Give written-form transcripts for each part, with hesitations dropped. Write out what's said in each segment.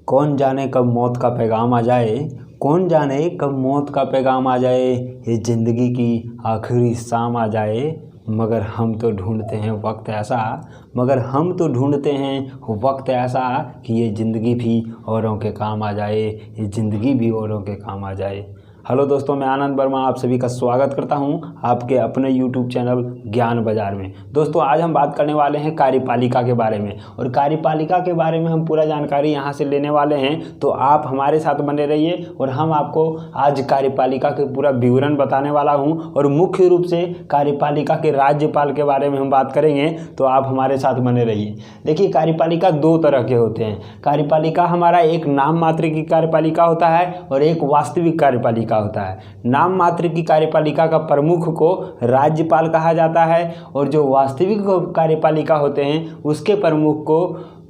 कौन जाने कब मौत का पैगाम आ जाए, कौन जाने कब मौत का पैगाम आ जाए, ये ज़िंदगी की आखिरी शाम आ जाए। मगर हम तो ढूंढते हैं वक्त ऐसा, मगर हम तो ढूंढते हैं वक्त ऐसा कि ये ज़िंदगी भी औरों के काम आ जाए, ये ज़िंदगी भी औरों के काम आ जाए। हेलो दोस्तों, मैं आनंद वर्मा आप सभी का स्वागत करता हूं आपके अपने YouTube चैनल ज्ञान बाजार में। दोस्तों, आज हम बात करने वाले हैं कार्यपालिका के बारे में, और कार्यपालिका के बारे में हम पूरा जानकारी यहां से लेने वाले हैं। तो आप हमारे साथ बने रहिए और हम आपको आज कार्यपालिका के पूरा विवरण बताने वाला हूं, और मुख्य रूप से कार्यपालिका के राज्यपाल के बारे में हम बात करेंगे। तो आप हमारे साथ बने रहिए। देखिए, कार्यपालिका दो तरह के होते हैं। कार्यपालिका हमारा एक नाम मात्र की कार्यपालिका होता है और एक वास्तविक कार्यपालिका होता है। नाम मात्र की कार्यपालिका का प्रमुख को राज्यपाल कहा जाता है, और जो वास्तविक कार्यपालिका होते हैं उसके प्रमुख को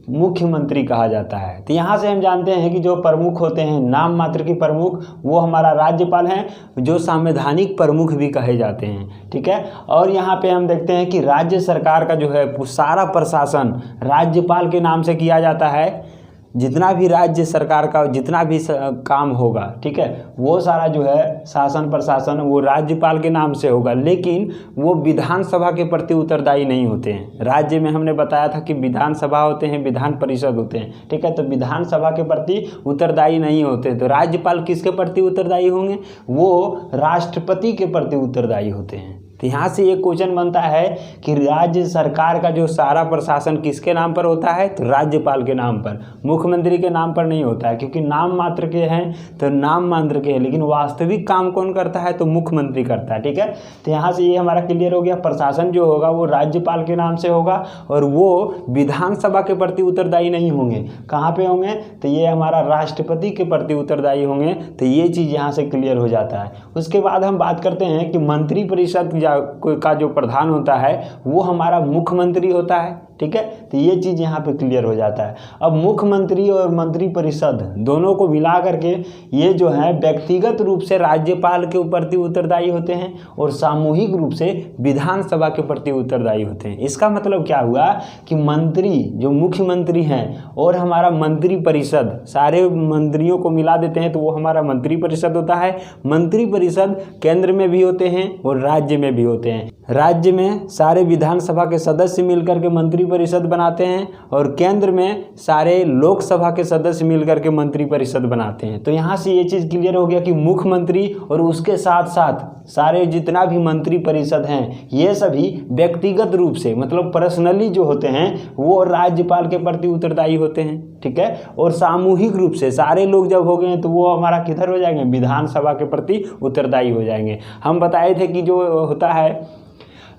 मुख्यमंत्री कहा जाता है। तो यहाँ से हम जानते हैं कि जो प्रमुख होते हैं नाम मात्र के प्रमुख, वो हमारा राज्यपाल हैं, जो संवैधानिक प्रमुख भी कहे जाते हैं। ठीक है। और यहाँ पे हम देखते हैं कि राज्य सरकार का जो है सारा प्रशासन राज्यपाल के नाम से किया जाता है। जितना भी राज्य सरकार का जितना भी काम होगा, ठीक है, वो सारा जो है शासन प्रशासन वो राज्यपाल के नाम से होगा, लेकिन वो विधानसभा के प्रति उत्तरदायी नहीं होते हैं। राज्य में हमने बताया था कि विधानसभा होते हैं, विधान परिषद होते हैं। ठीक है। तो विधानसभा के प्रति उत्तरदायी नहीं होते। तो राज्यपाल किसके प्रति उत्तरदायी होंगे? वो राष्ट्रपति के प्रति उत्तरदायी होते हैं। तो यहाँ से एक क्वेश्चन बनता है कि राज्य सरकार का जो सारा प्रशासन किसके नाम पर होता है? तो राज्यपाल के नाम पर, मुख्यमंत्री के नाम पर नहीं होता है, क्योंकि नाम मात्र के हैं तो नाम मात्र के हैं, लेकिन वास्तविक काम कौन करता है? तो मुख्यमंत्री करता है। ठीक है। तो यहाँ से ये हमारा क्लियर हो गया। प्रशासन जो होगा वो राज्यपाल के नाम से होगा, और वो विधानसभा के प्रति उत्तरदायी नहीं होंगे। कहाँ पे होंगे? तो ये हमारा राष्ट्रपति के प्रति उत्तरदायी होंगे। तो ये चीज़ यहाँ से क्लियर हो जाता है। उसके बाद हम बात करते हैं कि मंत्रिपरिषद का जो प्रधान होता है वो हमारा मुख्यमंत्री होता है। ठीक है। तो ये चीज़ यहाँ पे क्लियर हो जाता है। अब मुख्यमंत्री और मंत्रिपरिषद दोनों को मिला करके ये जो है व्यक्तिगत रूप से राज्यपाल के प्रति उत्तरदायी होते हैं, और सामूहिक रूप से विधानसभा के प्रति उत्तरदायी होते हैं। इसका मतलब क्या हुआ कि मंत्री जो मुख्यमंत्री हैं और हमारा मंत्रिपरिषद, सारे मंत्रियों को मिला देते हैं तो वो हमारा मंत्रिपरिषद होता है। मंत्रिपरिषद केंद्र में भी होते हैं और राज्य में भी होते हैं। राज्य में सारे विधानसभा के सदस्य मिलकर के मंत्रिपरिषद बनाते हैं, और केंद्र में सारे लोकसभा के सदस्य मिलकर के मंत्रिपरिषद बनाते हैं। तो यहाँ से ये चीज़ क्लियर हो गया कि मुख्यमंत्री और उसके साथ साथ सारे जितना भी मंत्रिपरिषद हैं ये सभी व्यक्तिगत रूप से, मतलब पर्सनली जो होते हैं वो राज्यपाल के प्रति उत्तरदायी होते हैं। ठीक है। और सामूहिक रूप से सारे लोग जब हो गए तो वो हमारा किधर हो जाएंगे? विधानसभा के प्रति उत्तरदायी हो जाएंगे। हम बताए थे कि जो होता है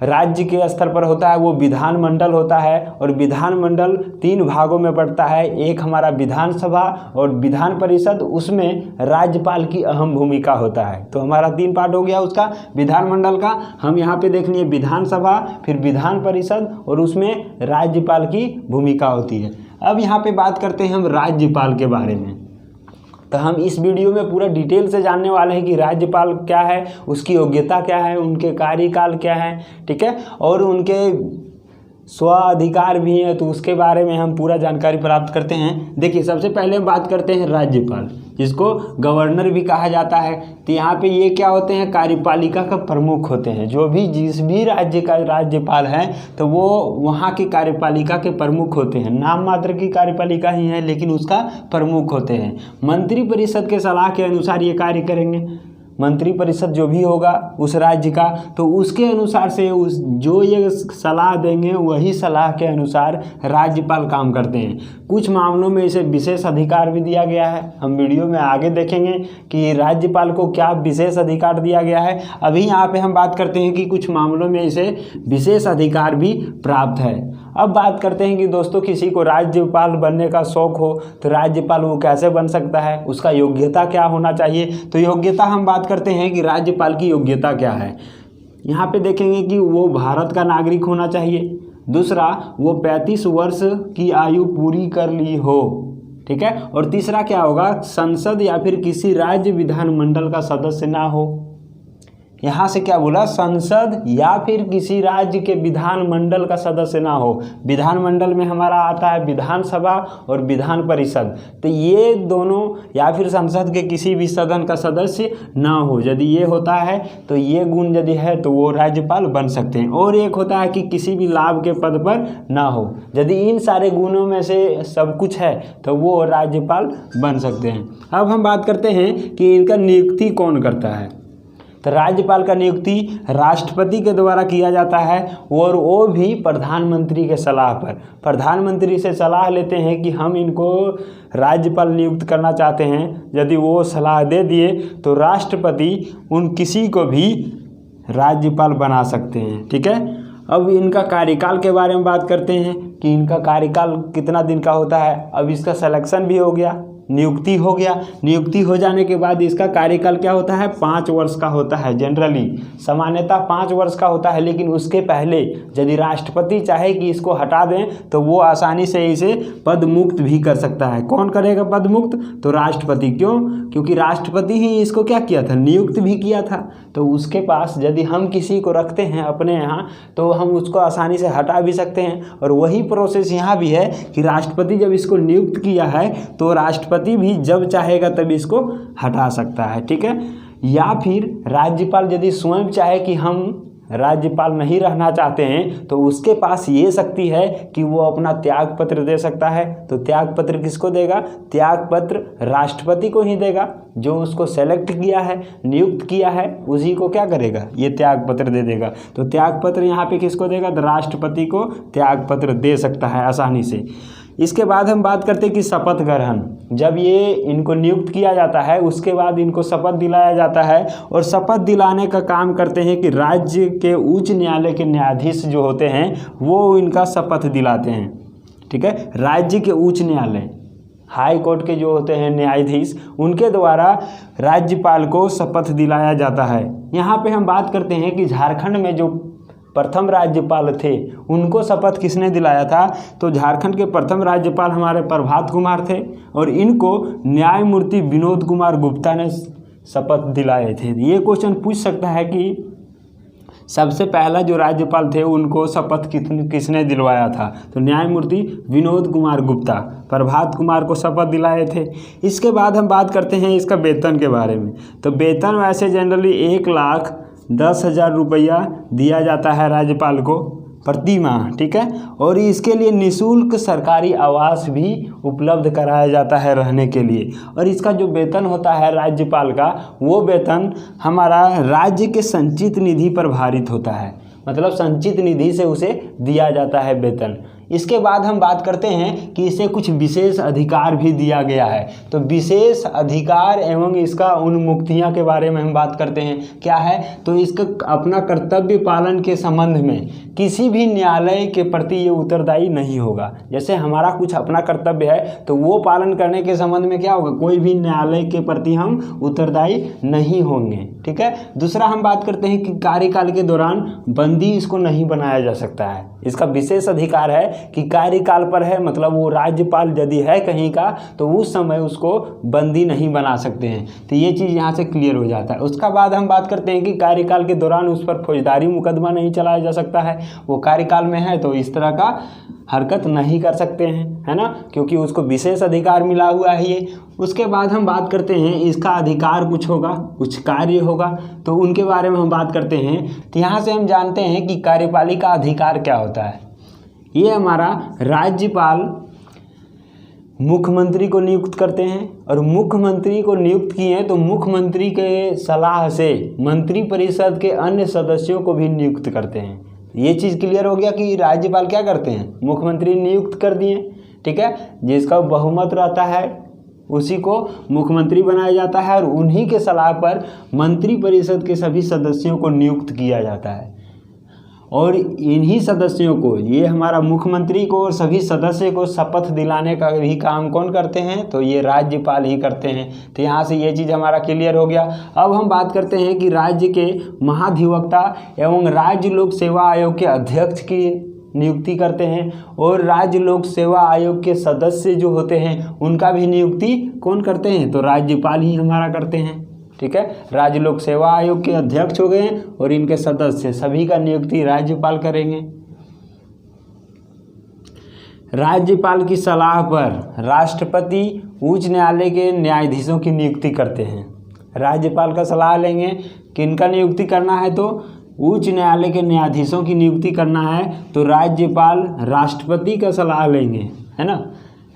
राज्य के स्तर पर होता है वो विधानमंडल होता है, और विधानमंडल 3 भागों में पड़ता है। एक हमारा विधानसभा और विधान परिषद, उसमें राज्यपाल की अहम भूमिका होता है। तो हमारा 3 पार्ट हो गया उसका विधानमंडल का। हम यहाँ पे देख लिए विधानसभा, फिर विधान परिषद, और उसमें राज्यपाल की भूमिका होती है। अब यहाँ पे बात करते हैं हम राज्यपाल के बारे में। तो हम इस वीडियो में पूरा डिटेल से जानने वाले हैं कि राज्यपाल क्या है, उसकी योग्यता क्या है, उनके कार्यकाल क्या है। ठीक है। और उनके स्व अधिकार भी हैं, तो उसके बारे में हम पूरा जानकारी प्राप्त करते हैं। देखिए, सबसे पहले हम बात करते हैं राज्यपाल, जिसको गवर्नर भी कहा जाता है। तो यहाँ पे ये क्या होते हैं? कार्यपालिका का प्रमुख होते हैं। जो भी जिस भी राज्य का राज्यपाल है तो वो वहाँ की कार्यपालिका के प्रमुख होते हैं। नाम मात्र की कार्यपालिका ही है, लेकिन उसका प्रमुख होते हैं। मंत्रिपरिषद के सलाह के अनुसार ये कार्य करेंगे। मंत्रिपरिषद जो भी होगा उस राज्य का, तो उसके अनुसार से उस जो ये सलाह देंगे वही सलाह के अनुसार राज्यपाल काम करते हैं। कुछ मामलों में इसे विशेष अधिकार भी दिया गया है। हम वीडियो में आगे देखेंगे कि राज्यपाल को क्या विशेष अधिकार दिया गया है। अभी यहाँ पे हम बात करते हैं कि कुछ मामलों में इसे विशेष अधिकार भी प्राप्त है। अब बात करते हैं कि दोस्तों, किसी को राज्यपाल बनने का शौक हो तो राज्यपाल वो कैसे बन सकता है, उसका योग्यता क्या होना चाहिए। तो योग्यता हम बात करते हैं कि राज्यपाल की योग्यता क्या है। यहाँ पे देखेंगे कि वो भारत का नागरिक होना चाहिए। दूसरा, वो 35 वर्ष की आयु पूरी कर ली हो। ठीक है। और तीसरा क्या होगा? संसद या फिर किसी राज्य विधानमंडल का सदस्य ना हो। यहाँ से क्या बोला, संसद या फिर किसी राज्य के विधानमंडल का सदस्य ना हो। विधानमंडल में हमारा आता है विधानसभा और विधान परिषद, तो ये दोनों या फिर संसद के किसी भी सदन का सदस्य ना हो। यदि ये होता है तो ये गुण यदि है तो वो राज्यपाल बन सकते हैं। और एक होता है कि किसी भी लाभ के पद पर ना हो। यदि इन सारे गुणों में से सब कुछ है तो वो राज्यपाल बन सकते हैं। अब हम बात करते हैं कि इनका नियुक्ति कौन करता है। तो राज्यपाल का नियुक्ति राष्ट्रपति के द्वारा किया जाता है और वो भी प्रधानमंत्री के सलाह पर। प्रधानमंत्री से सलाह लेते हैं कि हम इनको राज्यपाल नियुक्त करना चाहते हैं। यदि वो सलाह दे दिए तो राष्ट्रपति उन किसी को भी राज्यपाल बना सकते हैं। ठीक है, अब इनका कार्यकाल के बारे में बात करते हैं कि इनका कार्यकाल कितना दिन का होता है। अब इसका सिलेक्शन भी हो गया, नियुक्ति हो गया। नियुक्ति हो जाने के बाद इसका कार्यकाल क्या होता है, 5 वर्ष का होता है। जनरली सामान्यतः 5 वर्ष का होता है, लेकिन उसके पहले यदि राष्ट्रपति चाहे कि इसको हटा दें तो वो आसानी से इसे पद मुक्त भी कर सकता है। कौन करेगा पद मुक्त, तो राष्ट्रपति। क्यों, क्योंकि राष्ट्रपति ही इसको क्या किया था, नियुक्त भी किया था। तो उसके पास यदि हम किसी को रखते हैं अपने यहाँ तो हम उसको आसानी से हटा भी सकते हैं। और वही प्रोसेस यहाँ भी है कि राष्ट्रपति जब इसको नियुक्त किया है तो राष्ट्रपति भी जब चाहेगा तब इसको हटा सकता है। ठीक है, या फिर राज्यपाल यदि स्वयं चाहे कि हम राज्यपाल नहीं रहना चाहते हैं तो उसके पास ये शक्ति है कि वो अपना त्याग पत्र दे सकता है। तो त्याग पत्र किसको देगा, त्याग पत्र राष्ट्रपति को ही देगा। जो उसको सेलेक्ट किया है, नियुक्त किया है, उसी को क्या करेगा, ये त्याग पत्र दे देगा। तो त्याग पत्र यहाँ पे किसको देगा, तो राष्ट्रपति को त्याग पत्र दे सकता है आसानी से। इसके बाद हम बात करते हैं कि शपथ ग्रहण। जब ये इनको नियुक्त किया जाता है उसके बाद इनको शपथ दिलाया जाता है। और शपथ दिलाने का काम करते हैं कि राज्य के उच्च न्यायालय के न्यायाधीश जो होते हैं वो इनका शपथ दिलाते हैं। ठीक है, राज्य के उच्च न्यायालय, हाई कोर्ट के जो होते हैं न्यायाधीश, उनके द्वारा राज्यपाल को शपथ दिलाया जाता है। यहाँ पे हम बात करते हैं कि झारखंड में जो प्रथम राज्यपाल थे उनको शपथ किसने दिलाया था, तो झारखंड के प्रथम राज्यपाल हमारे प्रभात कुमार थे और इनको न्यायमूर्ति विनोद कुमार गुप्ता ने शपथ दिलाए थे। ये क्वेश्चन पूछ सकता है कि सबसे पहला जो राज्यपाल थे उनको शपथ किसने दिलवाया था, तो न्यायमूर्ति विनोद कुमार गुप्ता प्रभात कुमार को शपथ दिलाए थे। इसके बाद हम बात करते हैं इसका वेतन के बारे में। तो वेतन वैसे जनरली 1,10,000 रुपया दिया जाता है राज्यपाल को प्रति माह। ठीक है, और इसके लिए निःशुल्क सरकारी आवास भी उपलब्ध कराया जाता है रहने के लिए। और इसका जो वेतन होता है राज्यपाल का, वो वेतन हमारा राज्य के संचित निधि पर भारित होता है, मतलब संचित निधि से उसे दिया जाता है वेतन। इसके बाद हम बात करते हैं कि इसे कुछ विशेष अधिकार भी दिया गया है। तो विशेष अधिकार एवं इसका उन्मुक्तियां के बारे में हम बात करते हैं। क्या है, तो इसका अपना कर्तव्य पालन के संबंध में किसी भी न्यायालय के प्रति ये उत्तरदायी नहीं होगा। जैसे हमारा कुछ अपना कर्तव्य है तो वो पालन करने के संबंध में क्या होगा, कोई भी न्यायालय के प्रति हम उत्तरदायी नहीं होंगे। ठीक है, दूसरा हम बात करते हैं कि कार्यकाल के दौरान बंदी इसको नहीं बनाया जा सकता है। इसका विशेष अधिकार है कि कार्यकाल पर है, मतलब वो राज्यपाल यदि है कहीं का तो उस समय उसको बंदी नहीं बना सकते हैं। तो ये चीज़ यहाँ से क्लियर हो जाता है। उसका बाद हम बात करते हैं कि कार्यकाल के दौरान उस पर फौजदारी मुकदमा नहीं चलाया जा सकता है। वो कार्यकाल में है तो इस तरह का हरकत नहीं कर सकते हैं, है ना, क्योंकि उसको विशेष अधिकार मिला हुआ है ये। उसके बाद हम बात करते हैं इसका अधिकार कुछ होगा, कुछ कार्य होगा, तो उनके बारे में हम बात करते हैं। तो यहाँ से हम जानते हैं कि कार्यपालिका अधिकार क्या होता है। ये हमारा राज्यपाल मुख्यमंत्री को नियुक्त करते हैं और मुख्यमंत्री को नियुक्त किए तो मुख्यमंत्री के सलाह से मंत्रिपरिषद के अन्य सदस्यों को भी नियुक्त करते हैं। ये चीज़ क्लियर हो गया कि राज्यपाल क्या करते हैं, मुख्यमंत्री नियुक्त कर दिए। ठीक है, जिसका बहुमत रहता है उसी को मुख्यमंत्री बनाया जाता है और उन्हीं के सलाह पर मंत्रिपरिषद के सभी सदस्यों को नियुक्त किया जाता है। और इन्हीं सदस्यों को, ये हमारा मुख्यमंत्री को और सभी सदस्य को शपथ दिलाने का भी काम कौन करते हैं, तो ये राज्यपाल ही करते हैं। तो यहाँ से ये चीज़ हमारा क्लियर हो गया। अब हम बात करते हैं कि राज्य के महाधिवक्ता एवं राज्य लोक सेवा आयोग के अध्यक्ष की नियुक्ति करते हैं और राज्य लोक सेवा आयोग के सदस्य जो होते हैं उनका भी नियुक्ति कौन करते हैं, तो राज्यपाल ही हमारा करते हैं। ठीक है। राज्य लोक सेवा आयोग के अध्यक्ष हो गए हैं और इनके सदस्य सभी का नियुक्ति राज्यपाल करेंगे। राज्यपाल की सलाह पर राष्ट्रपति उच्च न्यायालय के न्यायाधीशों की नियुक्ति करते हैं। राज्यपाल का सलाह लेंगे कि इनका नियुक्ति करना है तो उच्च न्यायालय के न्यायाधीशों की नियुक्ति करना है तो राज्यपाल राष्ट्रपति का सलाह लेंगे, है ना।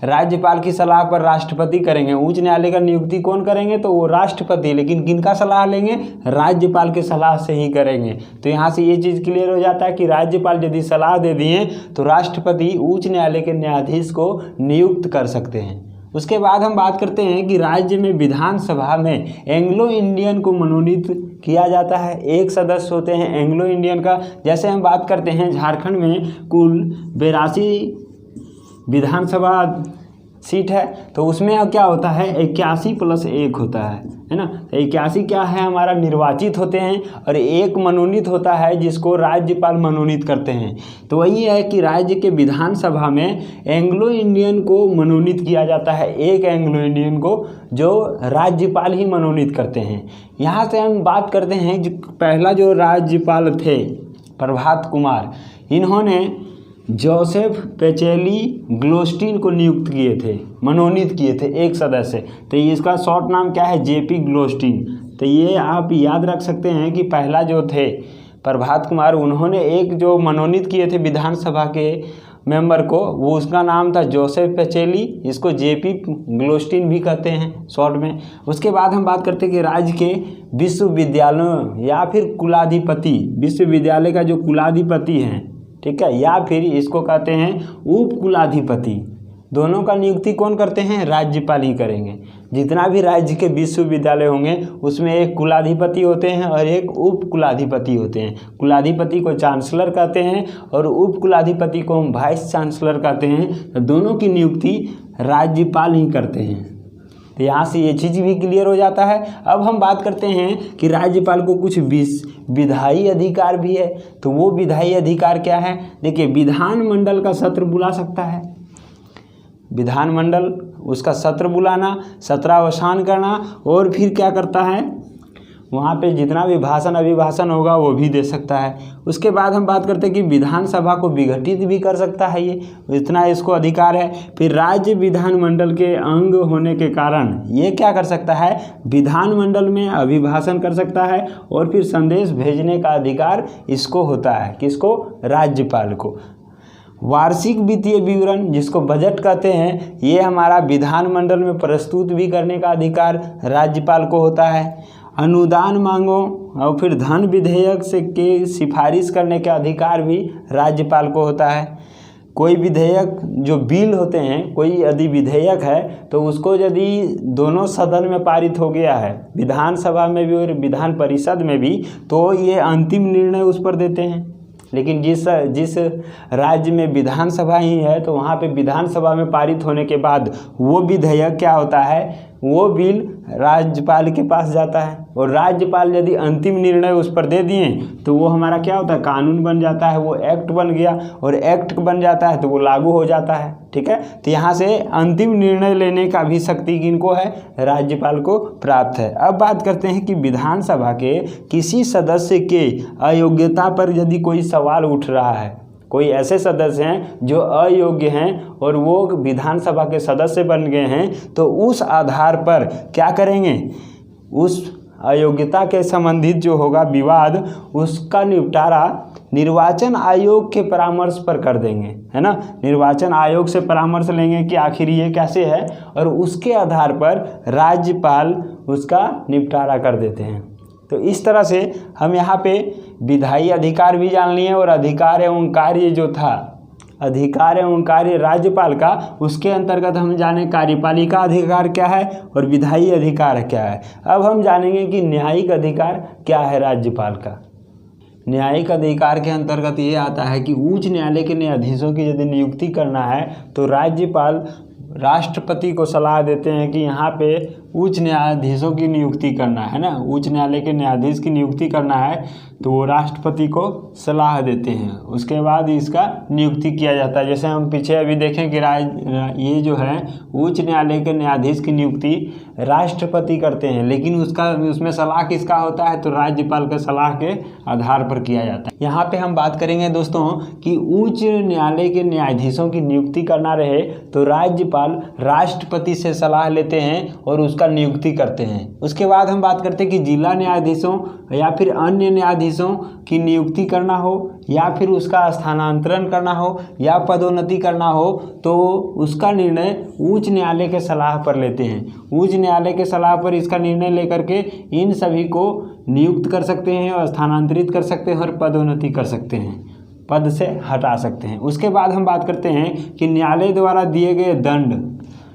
राज्यपाल की सलाह पर राष्ट्रपति करेंगे। उच्च न्यायालय का नियुक्ति कौन करेंगे तो वो राष्ट्रपति, लेकिन किनका सलाह लेंगे, राज्यपाल के सलाह से ही करेंगे। तो यहाँ से ये चीज़ क्लियर हो जाता है कि राज्यपाल यदि सलाह दे दिए तो राष्ट्रपति उच्च न्यायालय के न्यायाधीश को नियुक्त कर सकते हैं। उसके बाद हम बात करते हैं कि राज्य में विधानसभा में एंग्लो इंडियन को मनोनीत किया जाता है। एक सदस्य होते हैं एंग्लो इंडियन का। जैसे हम बात करते हैं झारखंड में कुल 82 विधानसभा सीट है तो उसमें अब क्या होता है 81 + 1 होता है ना। 81 क्या है हमारा निर्वाचित होते हैं और 1 मनोनीत होता है जिसको राज्यपाल मनोनीत करते हैं। तो वही है कि राज्य के विधानसभा में एंग्लो इंडियन को मनोनीत किया जाता है, एक एंग्लो इंडियन को जो राज्यपाल ही मनोनीत करते हैं। यहाँ से हम बात करते हैं जो पहला जो राज्यपाल थे प्रभात कुमार, इन्होंने जोसेफ पेचेली ग्लोस्टीन को नियुक्त किए थे, मनोनीत किए थे एक सदस्य। तो इसका शॉर्ट नाम क्या है, जेपी ग्लोस्टीन। तो ये आप याद रख सकते हैं कि पहला जो थे प्रभात कुमार, उन्होंने एक जो मनोनीत किए थे विधानसभा के मेंबर को, वो उसका नाम था जोसेफ पेचेली, इसको जेपी ग्लोस्टीन भी कहते हैं शॉर्ट में। उसके बाद हम बात करते हैं कि राज्य के विश्वविद्यालयों या फिर कुलाधिपति, विश्वविद्यालय का जो कुलाधिपति हैं, ठीक है, या फिर इसको कहते हैं उप कुलाधिपति, दोनों का नियुक्ति कौन करते हैं, राज्यपाल ही करेंगे। जितना भी राज्य के विश्वविद्यालय होंगे उसमें एक कुलाधिपति होते हैं और एक उप कुलाधिपति होते हैं। कुलाधिपति को चांसलर कहते हैं और उप कुलाधिपति को हम वाइस चांसलर कहते हैं। तो दोनों की नियुक्ति राज्यपाल ही करते हैं। तो यहाँ से ये चीज़ भी क्लियर हो जाता है। अब हम बात करते हैं कि राज्यपाल को कुछ विधायी अधिकार भी है। तो वो विधायी अधिकार क्या है, देखिए विधानमंडल का सत्र बुला सकता है, विधानमंडल उसका सत्र बुलाना, सत्रावसान करना, और फिर क्या करता है वहाँ पे जितना भी भाषण अभिभाषण होगा वो भी दे सकता है। उसके बाद हम बात करते हैं कि विधानसभा को विघटित भी कर सकता है, ये इतना इसको अधिकार है। फिर राज्य विधानमंडल के अंग होने के कारण ये क्या कर सकता है, विधानमंडल में अभिभाषण कर सकता है और फिर संदेश भेजने का अधिकार इसको होता है, किसको, राज्यपाल को। वार्षिक वित्तीय विवरण जिसको बजट कहते हैं, ये हमारा विधानमंडल में प्रस्तुत भी करने का अधिकार राज्यपाल को होता है। अनुदान मांगों और फिर धन विधेयक से के सिफारिश करने के अधिकार भी राज्यपाल को होता है। कोई विधेयक जो बिल होते हैं, कोई यदि विधेयक है तो उसको यदि दोनों सदन में पारित हो गया है, विधानसभा में भी और विधान परिषद में भी, तो ये अंतिम निर्णय उस पर देते हैं। लेकिन जिस राज्य में विधानसभा ही है तो वहाँ पे विधानसभा में पारित होने के बाद वो विधेयक क्या होता है, वो बिल राज्यपाल के पास जाता है और राज्यपाल यदि अंतिम निर्णय उस पर दे दिए तो वो हमारा क्या होता है, कानून बन जाता है, वो एक्ट बन गया और एक्ट बन जाता है तो वो लागू हो जाता है। ठीक है, तो यहाँ से अंतिम निर्णय लेने का भी शक्ति किनको है, राज्यपाल को प्राप्त है। अब बात करते हैं कि विधानसभा के किसी सदस्य के अयोग्यता पर यदि कोई सवाल उठ रहा है, कोई ऐसे सदस्य हैं जो अयोग्य हैं और वो विधानसभा के सदस्य बन गए हैं, तो उस आधार पर क्या करेंगे, उस अयोग्यता के संबंधित जो होगा विवाद, उसका निपटारा निर्वाचन आयोग के परामर्श पर कर देंगे, है ना। निर्वाचन आयोग से परामर्श लेंगे कि आखिर ये कैसे है और उसके आधार पर राज्यपाल उसका निपटारा कर देते हैं। तो इस तरह से हम यहाँ पे विधायी अधिकार भी जान लिए और अधिकार एवं कार्य जो था, अधिकार एवं कार्य राज्यपाल का, उसके अंतर्गत हम जाने कार्यपालिका अधिकार क्या है और विधायी अधिकार क्या है। अब हम जानेंगे कि न्यायिक अधिकार क्या है राज्यपाल का। न्यायिक अधिकार के अंतर्गत ये आता है कि उच्च न्यायालय के न्यायाधीशों की यदि नियुक्ति करना है तो राज्यपाल राष्ट्रपति को सलाह देते हैं कि यहाँ पे उच्च न्यायाधीशों की नियुक्ति करना है ना, उच्च न्यायालय के न्यायाधीश की नियुक्ति करना है तो वो राष्ट्रपति को सलाह देते हैं, उसके बाद इसका नियुक्ति किया जाता है। जैसे हम पीछे अभी देखें कि ये जो है उच्च न्यायालय के न्यायाधीश की नियुक्ति राष्ट्रपति करते हैं, लेकिन उसमें सलाह किसका होता है, तो राज्यपाल के सलाह के आधार पर किया जाता है। यहाँ पे हम बात करेंगे दोस्तों कि उच्च न्यायालय के न्यायाधीशों की नियुक्ति करना रहे तो राज्यपाल राष्ट्रपति से सलाह लेते हैं और उसका नियुक्ति करते हैं। उसके बाद हम बात करते हैं कि जिला न्यायाधीशों या फिर अन्य न्यायाधीशों की नियुक्ति करना हो या फिर उसका स्थानांतरण करना हो या पदोन्नति करना हो तो उसका निर्णय उच्च न्यायालय के सलाह पर लेते हैं। उच्च न्यायालय के सलाह पर इसका निर्णय लेकर के इन सभी को नियुक्त कर सकते हैं और स्थानांतरित कर सकते हैं और पदोन्नति कर सकते हैं, पद से हटा सकते हैं। उसके बाद हम बात करते हैं कि न्यायालय द्वारा दिए गए दंड,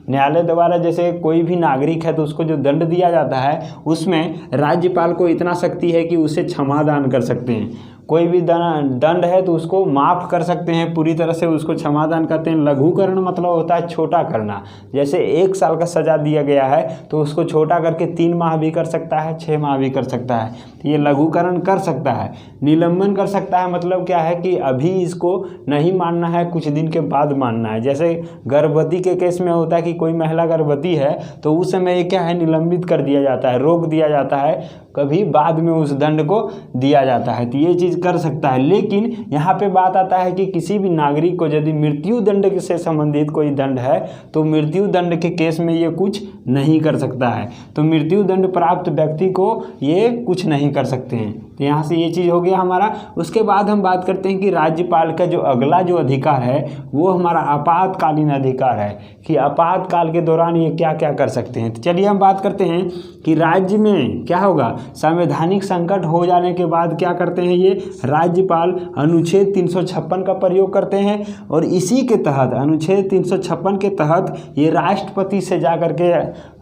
न्यायालय द्वारा जैसे कोई भी नागरिक है तो उसको जो दंड दिया जाता है उसमें राज्यपाल को इतना शक्ति है कि उसे क्षमादान कर सकते हैं। कोई भी दंड है तो उसको माफ़ कर सकते हैं, पूरी तरह से उसको क्षमादान करते हैं। लघुकरण मतलब होता है छोटा करना, जैसे 1 साल का सज़ा दिया गया है तो उसको छोटा करके 3 माह भी कर सकता है, 6 माह भी कर सकता है, तो ये लघुकरण कर सकता है। निलंबन कर सकता है, मतलब क्या है कि अभी इसको नहीं मानना है, कुछ दिन के बाद मानना है। जैसे गर्भवती के केस में होता है कि कोई महिला गर्भवती है तो उस समय ये क्या है, निलंबित कर दिया जाता है, रोक दिया जाता है, कभी बाद में उस दंड को दिया जाता है, तो ये चीज़ कर सकता है। लेकिन यहाँ पे बात आता है कि किसी भी नागरिक को यदि मृत्यु दंड से संबंधित कोई दंड है तो मृत्यु दंड के केस में ये कुछ नहीं कर सकता है, तो मृत्यु दंड प्राप्त व्यक्ति को ये कुछ नहीं कर सकते हैं। तो यहाँ से ये चीज़ हो गया हमारा। उसके बाद हम बात करते हैं कि राज्यपाल का जो अगला जो अधिकार है वो हमारा आपातकालीन अधिकार है, कि आपातकाल के दौरान ये क्या क्या कर सकते हैं। तो चलिए हम बात करते हैं कि राज्य में क्या होगा, संवैधानिक संकट हो जाने के बाद क्या करते हैं ये राज्यपाल अनुच्छेद 356 का प्रयोग करते हैं और इसी के तहत अनुच्छेद 356 के तहत ये राष्ट्रपति से जा कर के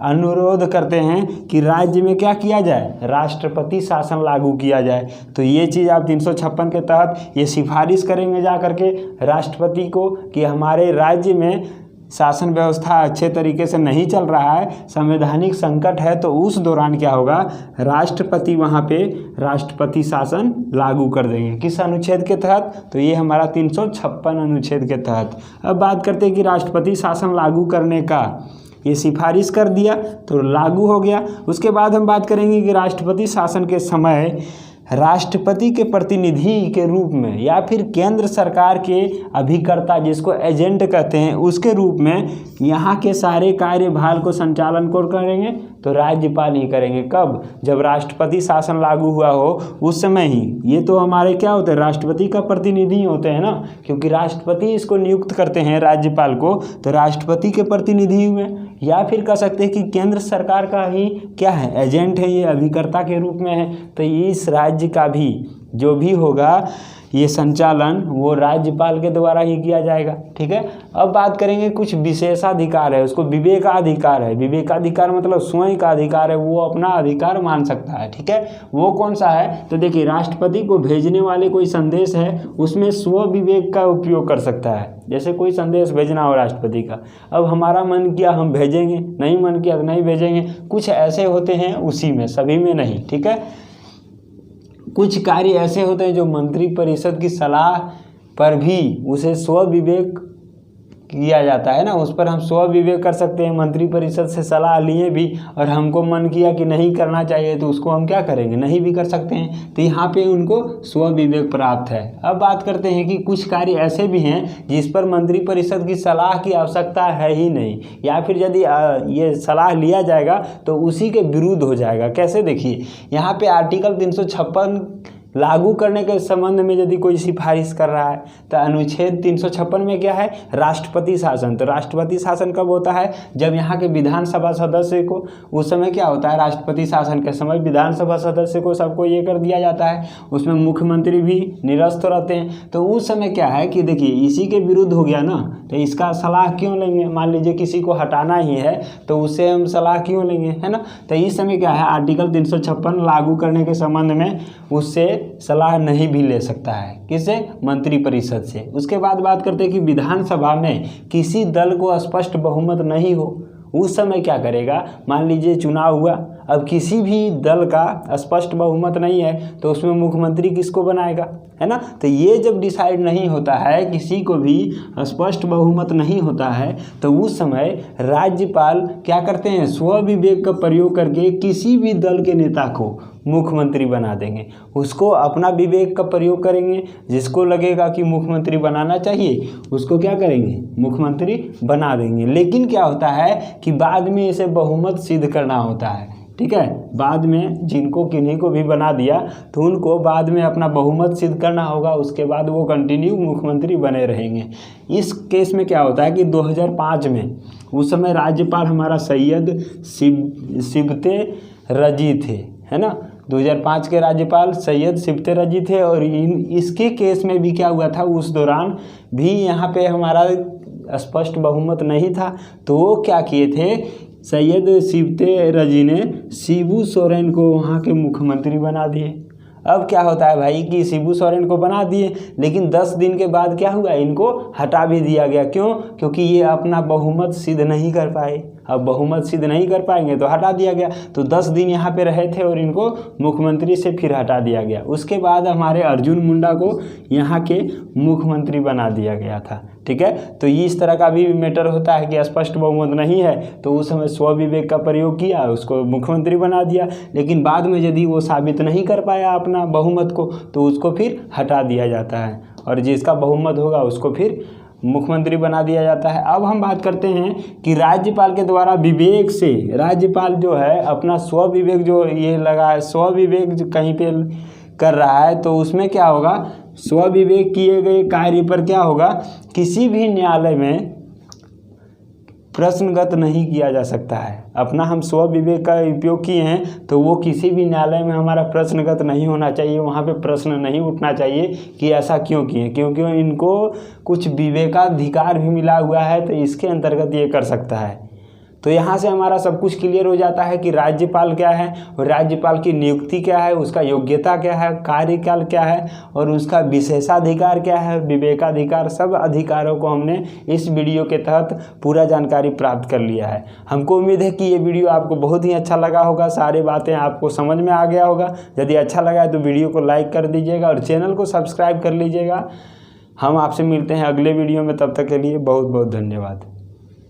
अनुरोध करते हैं कि राज्य में क्या किया जाए, राष्ट्रपति शासन लागू किया जाए। तो ये चीज़ आप 356 के तहत ये सिफारिश करेंगे जा कर के राष्ट्रपति को कि हमारे राज्य में शासन व्यवस्था अच्छे तरीके से नहीं चल रहा है, संवैधानिक संकट है, तो उस दौरान क्या होगा, राष्ट्रपति वहाँ पे राष्ट्रपति शासन लागू कर देंगे। किस अनुच्छेद के तहत, तो ये हमारा 356 अनुच्छेद के तहत। अब बात करते हैं कि राष्ट्रपति शासन लागू करने का ये सिफारिश कर दिया तो लागू हो गया। उसके बाद हम बात करेंगे कि राष्ट्रपति शासन के समय राष्ट्रपति के प्रतिनिधि के रूप में या फिर केंद्र सरकार के अभिकर्ता जिसको एजेंट कहते हैं उसके रूप में यहाँ के सारे कार्यभार को संचालन कौन करेंगे, तो राज्यपाल ही करेंगे। कब, जब राष्ट्रपति शासन लागू हुआ हो उस समय ही। ये तो हमारे क्या होते हैं, राष्ट्रपति का प्रतिनिधि होते हैं ना, क्योंकि राष्ट्रपति इसको नियुक्त करते हैं राज्यपाल को, तो राष्ट्रपति के प्रतिनिधि हुए। या फिर कह सकते हैं कि केंद्र सरकार का ही क्या है, एजेंट है, ये अभिकर्ता के रूप में है। तो इस राज्य का भी जो भी होगा ये संचालन वो राज्यपाल के द्वारा ही किया जाएगा। ठीक है। अब बात करेंगे कुछ विशेषाधिकार है, उसको विवेकाधिकार है। विवेकाधिकार मतलब स्वयं का अधिकार है, वो अपना अधिकार मान सकता है। ठीक है। वो कौन सा है, तो देखिए राष्ट्रपति को भेजने वाले कोई संदेश है उसमें स्व विवेक का उपयोग कर सकता है। जैसे कोई संदेश भेजना हो राष्ट्रपति का, अब हमारा मन किया हम भेजेंगे, नहीं मन किया तो नहीं भेजेंगे, कुछ ऐसे होते हैं उसी में, सभी में नहीं। ठीक है। कुछ कार्य ऐसे होते हैं जो मंत्रिपरिषद की सलाह पर भी उसे स्व विवेक किया जाता है ना, उस पर हम स्व विवेक कर सकते हैं। मंत्रिपरिषद से सलाह लिए भी और हमको मन किया कि नहीं करना चाहिए तो उसको हम क्या करेंगे, नहीं भी कर सकते हैं। तो यहाँ पे उनको स्व विवेक प्राप्त है। अब बात करते हैं कि कुछ कार्य ऐसे भी हैं जिस पर मंत्रिपरिषद की सलाह की आवश्यकता है ही नहीं, या फिर यदि ये सलाह लिया जाएगा तो उसी के विरुद्ध हो जाएगा। कैसे, देखिए यहाँ पे आर्टिकल 356 लागू करने के संबंध में यदि कोई सिफारिश कर रहा है तो अनुच्छेद 356 में क्या है, राष्ट्रपति शासन। तो राष्ट्रपति शासन कब होता है, जब यहाँ के विधानसभा सदस्य को, उस समय क्या होता है, राष्ट्रपति शासन के समय विधानसभा सदस्य को सबको ये कर दिया जाता है, उसमें मुख्यमंत्री भी निरस्त रहते हैं। तो उस समय क्या है कि देखिए इसी के विरुद्ध हो गया ना, तो इसका सलाह क्यों लेंगे। मान लीजिए किसी को हटाना ही है तो उससे हम सलाह क्यों लेंगे, है ना। तो इस समय क्या है, आर्टिकल 356 लागू करने के संबंध में उससे सलाह नहीं भी ले सकता है, किससे, मंत्रिपरिषद से। उसके बाद बात करते हैं कि विधानसभा में किसी दल को स्पष्ट बहुमत नहीं हो, उस समय क्या करेगा, मान लीजिए चुनाव हुआ, अब किसी भी दल का स्पष्ट बहुमत नहीं है तो उसमें मुख्यमंत्री किसको बनाएगा, है ना। तो ये जब डिसाइड नहीं होता है, किसी को भी स्पष्ट बहुमत नहीं होता है, तो उस समय राज्यपाल क्या करते हैं, स्वविवेक का प्रयोग करके किसी भी दल के नेता को मुख्यमंत्री बना देंगे। उसको अपना विवेक का प्रयोग करेंगे, जिसको लगेगा कि मुख्यमंत्री बनाना चाहिए उसको क्या करेंगे, मुख्यमंत्री बना देंगे। लेकिन क्या होता है कि बाद में इसे बहुमत सिद्ध करना होता है, ठीक है। बाद में जिनको किन्हीं को भी बना दिया तो उनको बाद में अपना बहुमत सिद्ध करना होगा, उसके बाद वो कंटिन्यू मुख्यमंत्री बने रहेंगे। इस केस में क्या होता है कि 2005 में उस समय राज्यपाल हमारा सैयद सिबते रजी थे, है ना। 2005 के राज्यपाल सैयद सिबते रजी थे। और इसके केस में भी क्या हुआ था, उस दौरान भी यहाँ पे हमारा स्पष्ट बहुमत नहीं था, तो वो क्या किए थे, सैयद सिबते रजी ने शिबू सोरेन को वहाँ के मुख्यमंत्री बना दिए। अब क्या होता है भाई कि शिबू सोरेन को बना दिए, लेकिन 10 दिन के बाद क्या हुआ, इनको हटा भी दिया गया। क्यों, क्योंकि ये अपना बहुमत सिद्ध नहीं कर पाए। अब बहुमत सिद्ध नहीं कर पाएंगे तो हटा दिया गया। तो 10 दिन यहाँ पे रहे थे और इनको मुख्यमंत्री से फिर हटा दिया गया। उसके बाद हमारे अर्जुन मुंडा को यहाँ के मुख्यमंत्री बना दिया गया था, ठीक है। तो इस तरह का भी मैटर होता है कि स्पष्ट बहुमत नहीं है तो उस समय स्वविवेक का प्रयोग किया, उसको मुख्यमंत्री बना दिया। लेकिन बाद में यदि वो साबित नहीं कर पाया अपना बहुमत को तो उसको फिर हटा दिया जाता है, और जिसका बहुमत होगा उसको फिर मुख्यमंत्री बना दिया जाता है। अब हम बात करते हैं कि राज्यपाल के द्वारा विवेक से, राज्यपाल जो है अपना स्वविवेक जो ये लगा है, स्वविवेक जो कहीं पे कर रहा है तो उसमें क्या होगा, स्वविवेक किए गए कार्य पर क्या होगा, किसी भी न्यायालय में प्रश्नगत नहीं किया जा सकता है। अपना हम स्वविवेक का उपयोग किए हैं तो वो किसी भी न्यायालय में हमारा प्रश्नगत नहीं होना चाहिए, वहाँ पे प्रश्न नहीं उठना चाहिए कि ऐसा क्यों किए, क्योंकि इनको कुछ विवेकाधिकार भी मिला हुआ है तो इसके अंतर्गत ये कर सकता है। तो यहाँ से हमारा सब कुछ क्लियर हो जाता है कि राज्यपाल क्या है और राज्यपाल की नियुक्ति क्या है, उसका योग्यता क्या है, कार्यकाल क्या है और उसका विशेषाधिकार क्या है, विवेकाधिकार, सब अधिकारों को हमने इस वीडियो के तहत पूरा जानकारी प्राप्त कर लिया है। हमको उम्मीद है कि ये वीडियो आपको बहुत ही अच्छा लगा होगा, सारी बातें आपको समझ में आ गया होगा। यदि अच्छा लगा है तो वीडियो को लाइक कर दीजिएगा और चैनल को सब्सक्राइब कर लीजिएगा। हम आपसे मिलते हैं अगले वीडियो में, तब तक के लिए बहुत बहुत धन्यवाद।